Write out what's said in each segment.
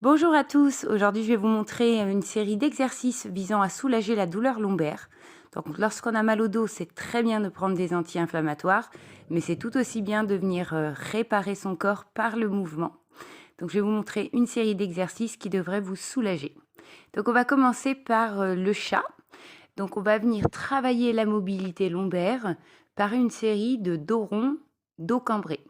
Bonjour à tous, aujourd'hui je vais vous montrer une série d'exercices visant à soulager la douleur lombaire. Donc lorsqu'on a mal au dos, c'est très bien de prendre des anti-inflammatoires, mais c'est tout aussi bien de venir réparer son corps par le mouvement. Donc je vais vous montrer une série d'exercices qui devraient vous soulager. Donc on va commencer par le chat. Donc on va venir travailler la mobilité lombaire par une série de dos rond, dos cambré.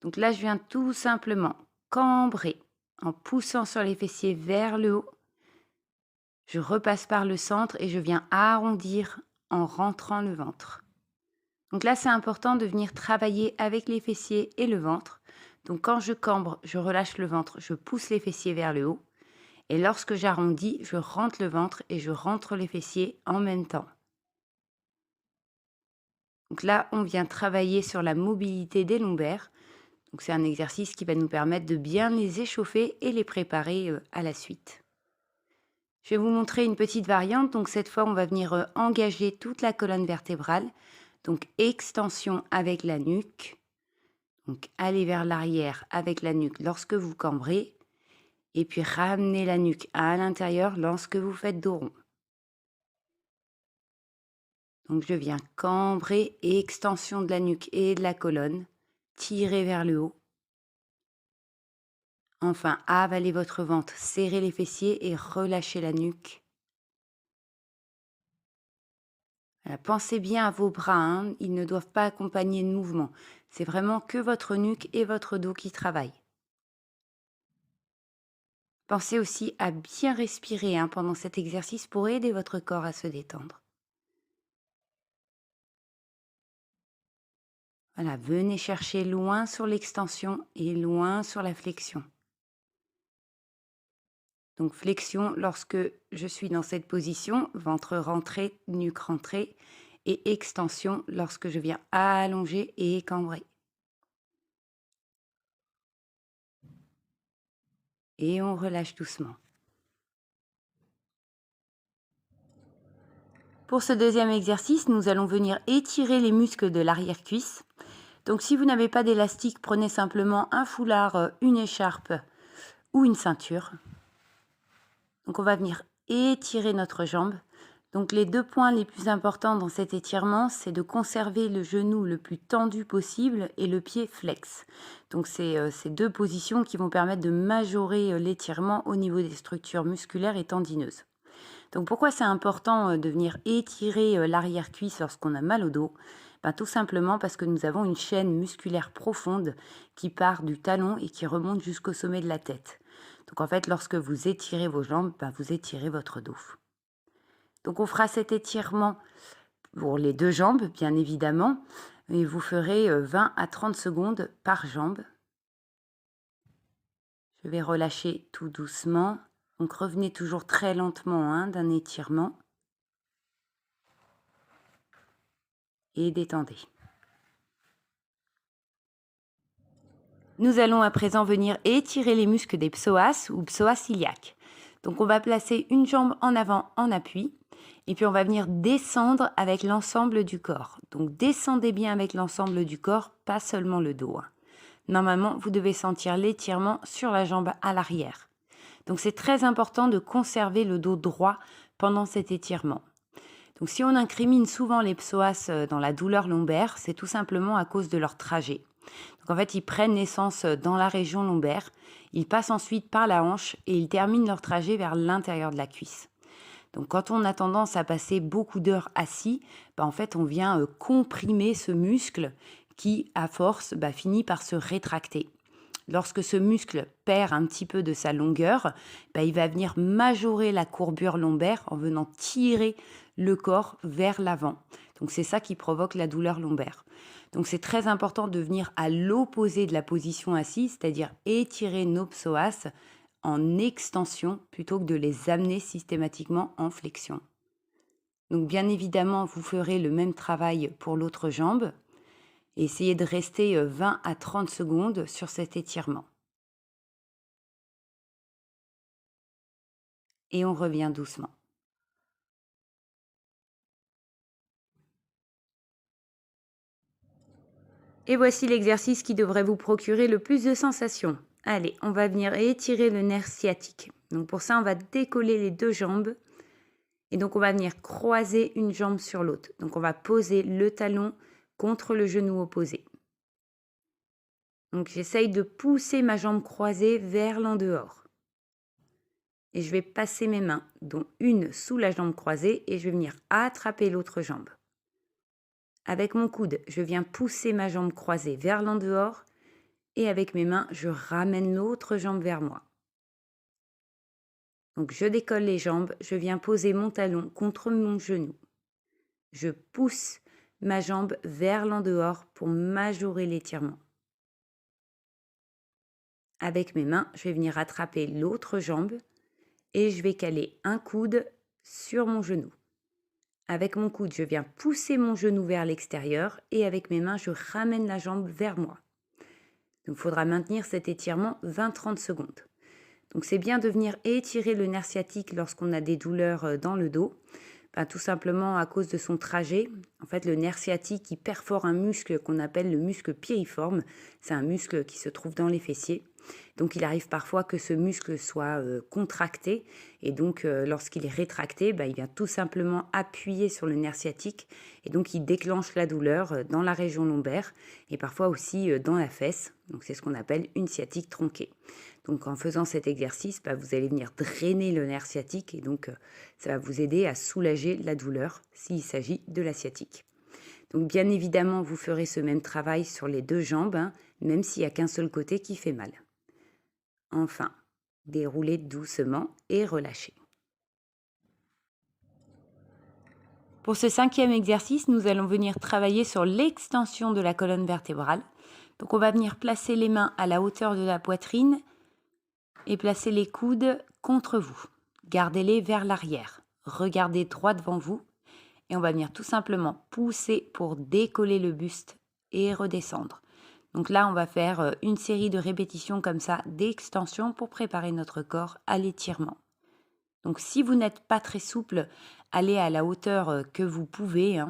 Donc là, je viens tout simplement cambrer en poussant sur les fessiers vers le haut. Je repasse par le centre et je viens arrondir en rentrant le ventre. Donc là, c'est important de venir travailler avec les fessiers et le ventre. Donc quand je cambre, je relâche le ventre, je pousse les fessiers vers le haut. Et lorsque j'arrondis, je rentre le ventre et je rentre les fessiers en même temps. Donc là, on vient travailler sur la mobilité des lombaires. Donc c'est un exercice qui va nous permettre de bien les échauffer et les préparer à la suite. Je vais vous montrer une petite variante. Donc cette fois, on va venir engager toute la colonne vertébrale. Donc extension avec la nuque. Donc aller vers l'arrière avec la nuque lorsque vous cambrez. Et puis ramener la nuque à l'intérieur lorsque vous faites dos rond. Donc je viens cambrer et extension de la nuque et de la colonne. Tirer vers le haut. Enfin, avalez votre ventre, serrez les fessiers et relâchez la nuque. Voilà, pensez bien à vos bras, hein, ils ne doivent pas accompagner de mouvement. C'est vraiment que votre nuque et votre dos qui travaillent. Pensez aussi à bien respirer pendant cet exercice pour aider votre corps à se détendre. Voilà, venez chercher loin sur l'extension et loin sur la flexion. Donc flexion lorsque je suis dans cette position, ventre rentré, nuque rentrée, et extension lorsque je viens allonger et cambrer. Et on relâche doucement. Pour ce deuxième exercice, nous allons venir étirer les muscles de l'arrière-cuisse. Donc si vous n'avez pas d'élastique, prenez simplement un foulard, une écharpe ou une ceinture. Donc on va venir étirer notre jambe. Donc les deux points les plus importants dans cet étirement, c'est de conserver le genou le plus tendu possible et le pied flex. Donc c'est ces deux positions qui vont permettre de majorer l'étirement au niveau des structures musculaires et tendineuses. Donc pourquoi c'est important de venir étirer l'arrière-cuisse lorsqu'on a mal au dos? Tout simplement parce que nous avons une chaîne musculaire profonde qui part du talon et qui remonte jusqu'au sommet de la tête. Donc en fait, lorsque vous étirez vos jambes, vous étirez votre dos. Donc on fera cet étirement pour les deux jambes, bien évidemment, et vous ferez 20 à 30 secondes par jambe. Je vais relâcher tout doucement. Donc revenez toujours très lentement d'un étirement. Et détendez. Nous allons à présent venir étirer les muscles des psoas ou psoas iliaques. Donc on va placer une jambe en avant en appui et puis on va venir descendre avec l'ensemble du corps. Donc descendez bien avec l'ensemble du corps, pas seulement le dos. Normalement, vous devez sentir l'étirement sur la jambe à l'arrière. Donc c'est très important de conserver le dos droit pendant cet étirement. Donc si on incrimine souvent les psoas dans la douleur lombaire, c'est tout simplement à cause de leur trajet. Donc en fait, ils prennent naissance dans la région lombaire, ils passent ensuite par la hanche et ils terminent leur trajet vers l'intérieur de la cuisse. Donc quand on a tendance à passer beaucoup d'heures assis, en fait on vient comprimer ce muscle qui, à force, finit par se rétracter. Lorsque ce muscle perd un petit peu de sa longueur, il va venir majorer la courbure lombaire en venant tirer le corps vers l'avant. Donc c'est ça qui provoque la douleur lombaire. Donc c'est très important de venir à l'opposé de la position assise, c'est-à-dire étirer nos psoas en extension plutôt que de les amener systématiquement en flexion. Donc bien évidemment, vous ferez le même travail pour l'autre jambe. Et essayez de rester 20 à 30 secondes sur cet étirement. Et on revient doucement. Et voici l'exercice qui devrait vous procurer le plus de sensations. Allez, on va venir étirer le nerf sciatique. Donc pour ça, on va décoller les deux jambes. Et donc, on va venir croiser une jambe sur l'autre. Donc, on va poser le talon contre le genou opposé. Donc, j'essaye de pousser ma jambe croisée vers l'en dehors. Et je vais passer mes mains, dont une sous la jambe croisée, et je vais venir attraper l'autre jambe. Avec mon coude, je viens pousser ma jambe croisée vers l'en dehors, et avec mes mains, je ramène l'autre jambe vers moi. Donc, je décolle les jambes, je viens poser mon talon contre mon genou. Je pousse ma jambe vers l'en dehors pour majorer l'étirement. Avec mes mains, je vais venir attraper l'autre jambe et je vais caler un coude sur mon genou. Avec mon coude, je viens pousser mon genou vers l'extérieur et avec mes mains, je ramène la jambe vers moi. Donc, il faudra maintenir cet étirement 20-30 secondes. Donc, c'est bien de venir étirer le nerf sciatique lorsqu'on a des douleurs dans le dos. Tout simplement à cause de son trajet. En fait, le nerf sciatique, il perfore un muscle qu'on appelle le muscle piriforme. C'est un muscle qui se trouve dans les fessiers. Donc, il arrive parfois que ce muscle soit contracté. Et donc, lorsqu'il est rétracté, il vient tout simplement appuyer sur le nerf sciatique. Et donc, il déclenche la douleur dans la région lombaire et parfois aussi dans la fesse. Donc, c'est ce qu'on appelle une sciatique tronquée. Donc, en faisant cet exercice, vous allez venir drainer le nerf sciatique et donc ça va vous aider à soulager la douleur s'il s'agit de la sciatique. Donc, bien évidemment, vous ferez ce même travail sur les deux jambes, même s'il n'y a qu'un seul côté qui fait mal. Enfin, déroulez doucement et relâchez. Pour ce 5e exercice, nous allons venir travailler sur l'extension de la colonne vertébrale. Donc, on va venir placer les mains à la hauteur de la poitrine et placez les coudes contre vous. Gardez-les vers l'arrière. Regardez droit devant vous et on va venir tout simplement pousser pour décoller le buste et redescendre. Donc là, on va faire une série de répétitions comme ça d'extension pour préparer notre corps à l'étirement. Donc si vous n'êtes pas très souple, allez à la hauteur que vous pouvez.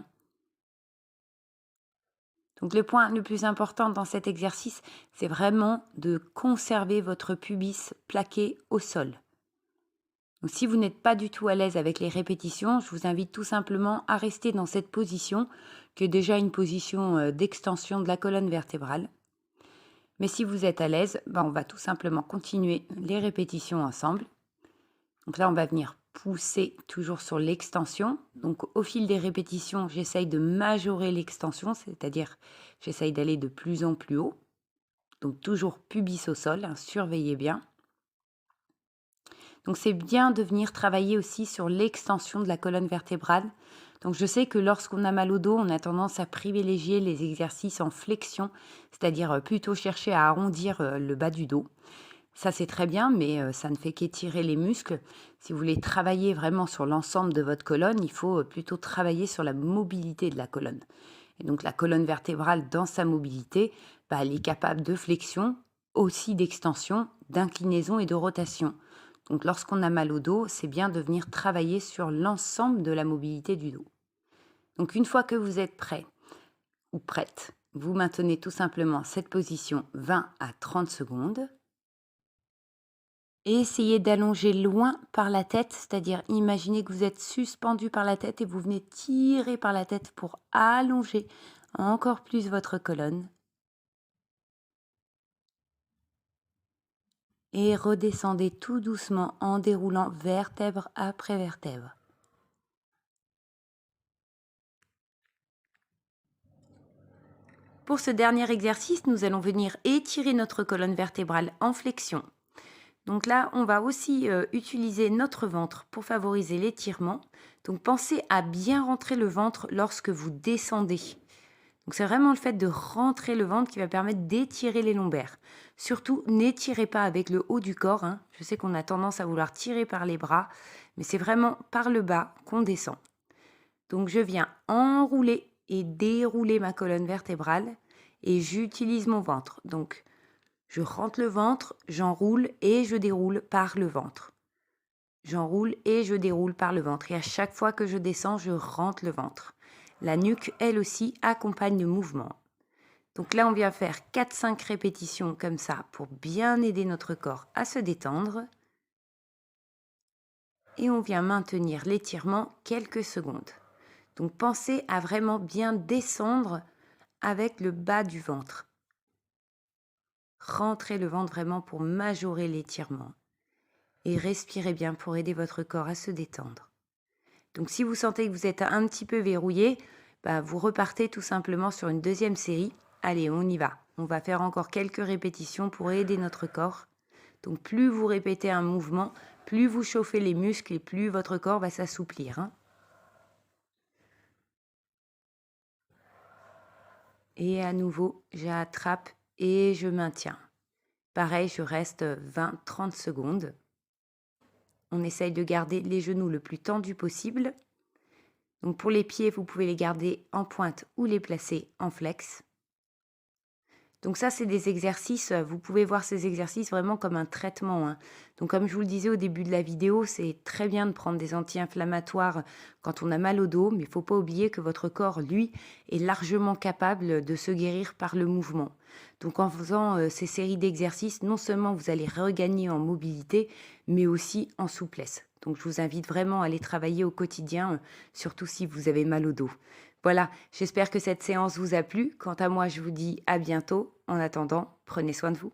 Donc le point le plus important dans cet exercice, c'est vraiment de conserver votre pubis plaqué au sol. Donc si vous n'êtes pas du tout à l'aise avec les répétitions, je vous invite tout simplement à rester dans cette position, qui est déjà une position d'extension de la colonne vertébrale. Mais si vous êtes à l'aise, on va tout simplement continuer les répétitions ensemble. Donc là, on va venir pousser toujours sur l'extension. Donc au fil des répétitions, j'essaye de majorer l'extension, c'est-à-dire j'essaye d'aller de plus en plus haut. Donc toujours pubis au sol, surveillez bien. Donc c'est bien de venir travailler aussi sur l'extension de la colonne vertébrale. Donc je sais que lorsqu'on a mal au dos, on a tendance à privilégier les exercices en flexion, c'est-à-dire plutôt chercher à arrondir le bas du dos. Ça, c'est très bien, mais ça ne fait qu'étirer les muscles. Si vous voulez travailler vraiment sur l'ensemble de votre colonne, il faut plutôt travailler sur la mobilité de la colonne. Et donc, la colonne vertébrale, dans sa mobilité, elle est capable de flexion, aussi d'extension, d'inclinaison et de rotation. Donc, lorsqu'on a mal au dos, c'est bien de venir travailler sur l'ensemble de la mobilité du dos. Donc, une fois que vous êtes prêt ou prête, vous maintenez tout simplement cette position 20 à 30 secondes. Et essayez d'allonger loin par la tête, c'est-à-dire imaginez que vous êtes suspendu par la tête et vous venez tirer par la tête pour allonger encore plus votre colonne. Et redescendez tout doucement en déroulant vertèbre après vertèbre. Pour ce dernier exercice, nous allons venir étirer notre colonne vertébrale en flexion. Donc là, on va aussi utiliser notre ventre pour favoriser l'étirement. Donc pensez à bien rentrer le ventre lorsque vous descendez. Donc c'est vraiment le fait de rentrer le ventre qui va permettre d'étirer les lombaires. Surtout, n'étirez pas avec le haut du corps. Je sais qu'on a tendance à vouloir tirer par les bras, mais c'est vraiment par le bas qu'on descend. Donc je viens enrouler et dérouler ma colonne vertébrale et j'utilise mon ventre. Donc je rentre le ventre, j'enroule et je déroule par le ventre. J'enroule et je déroule par le ventre. Et à chaque fois que je descends, je rentre le ventre. La nuque, elle aussi, accompagne le mouvement. Donc là, on vient faire 4-5 répétitions comme ça pour bien aider notre corps à se détendre. Et on vient maintenir l'étirement quelques secondes. Donc pensez à vraiment bien descendre avec le bas du ventre. Rentrez le ventre vraiment pour majorer l'étirement. Et respirez bien pour aider votre corps à se détendre. Donc si vous sentez que vous êtes un petit peu verrouillé, vous repartez tout simplement sur une deuxième série. Allez, on y va. On va faire encore quelques répétitions pour aider notre corps. Donc plus vous répétez un mouvement, plus vous chauffez les muscles et plus votre corps va s'assouplir. Et à nouveau, j'attrape et je maintiens. Pareil, je reste 20-30 secondes. On essaye de garder les genoux le plus tendus possible. Donc pour les pieds, vous pouvez les garder en pointe ou les placer en flex. Donc ça, c'est des exercices, vous pouvez voir ces exercices vraiment comme un traitement. Donc comme je vous le disais au début de la vidéo, c'est très bien de prendre des anti-inflammatoires quand on a mal au dos, mais il ne faut pas oublier que votre corps, lui, est largement capable de se guérir par le mouvement. Donc en faisant ces séries d'exercices, non seulement vous allez regagner en mobilité, mais aussi en souplesse. Donc je vous invite vraiment à aller travailler au quotidien, surtout si vous avez mal au dos. Voilà, j'espère que cette séance vous a plu. Quant à moi, je vous dis à bientôt. En attendant, prenez soin de vous.